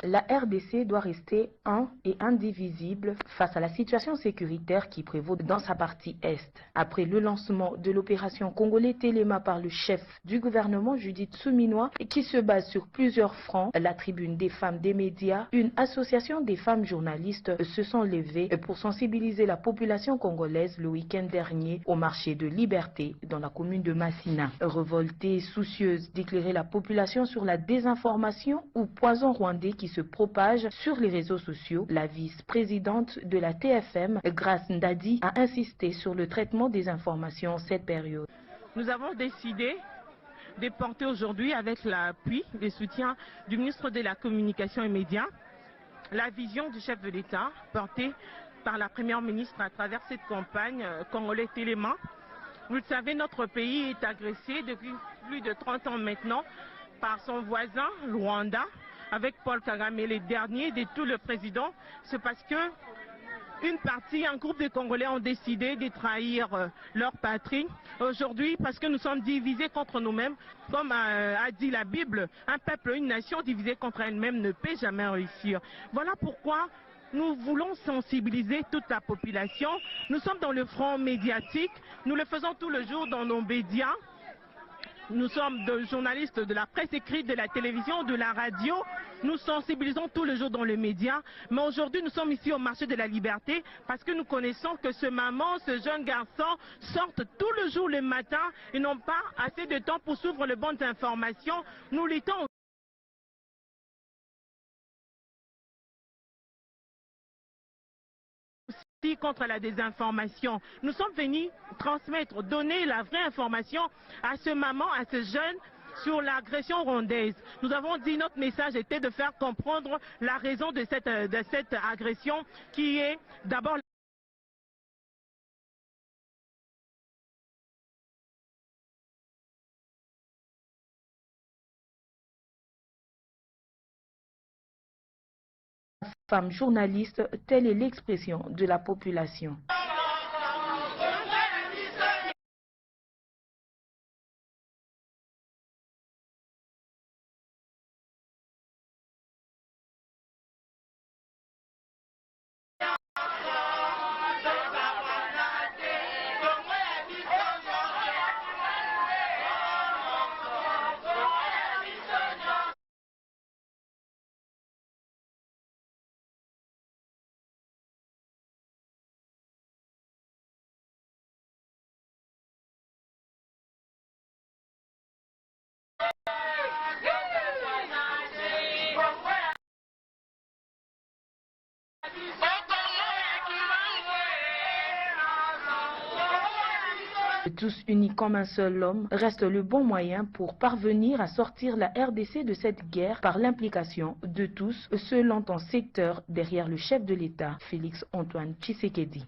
La RDC doit rester un et indivisible face à la situation sécuritaire qui prévaut dans sa partie Est. Après le lancement de l'opération Congolais Téléma par le chef du gouvernement Judith Suminwa, qui se base sur plusieurs fronts, la Tribune des femmes des médias, une association des femmes journalistes se sont levées pour sensibiliser la population congolaise le week-end dernier au marché de Liberté dans la commune de Massina. Révoltée, soucieuse d'éclairer la population sur la désinformation ou poison rwandais qui se propage sur les réseaux sociaux, la vice-présidente de la TFM, Grace Ndadi, a insisté sur le traitement des informations en cette période. Nous avons décidé de porter aujourd'hui, avec l'appui, le soutien du ministre de la Communication et Médias, la vision du chef de l'État portée par la première ministre à travers cette campagne Congolais Téléma. Vous le savez, notre pays est agressé depuis plus de 30 ans maintenant par son voisin, le Rwanda, avec Paul Kagame, les derniers de tout le président. C'est parce que un groupe de Congolais ont décidé de trahir leur patrie. Aujourd'hui, parce que nous sommes divisés contre nous-mêmes, comme a dit la Bible, un peuple, une nation divisée contre elle-même ne peut jamais réussir. Voilà pourquoi nous voulons sensibiliser toute la population. Nous sommes dans le front médiatique, nous le faisons tout le jour dans nos médias. Nous sommes des journalistes de la presse écrite, de la télévision, de la radio. Nous sensibilisons tout le jour dans les médias. Mais aujourd'hui, nous sommes ici au marché de la Liberté parce que nous connaissons que ce maman, ce jeune garçon sortent tout le jour le matin. Ils n'ont pas assez de temps pour suivre les bonnes informations. Nous luttons contre la désinformation. Nous sommes venus transmettre, donner la vraie information à ce maman, à ce jeune sur l'agression rwandaise. Nous avons dit notre message était de faire comprendre la raison de cette agression qui est d'abord Femme journaliste, telle est l'expression de la population. Tous unis comme un seul homme reste le bon moyen pour parvenir à sortir la RDC de cette guerre par l'implication de tous selon ton secteur derrière le chef de l'État, Félix Antoine Tshisekedi.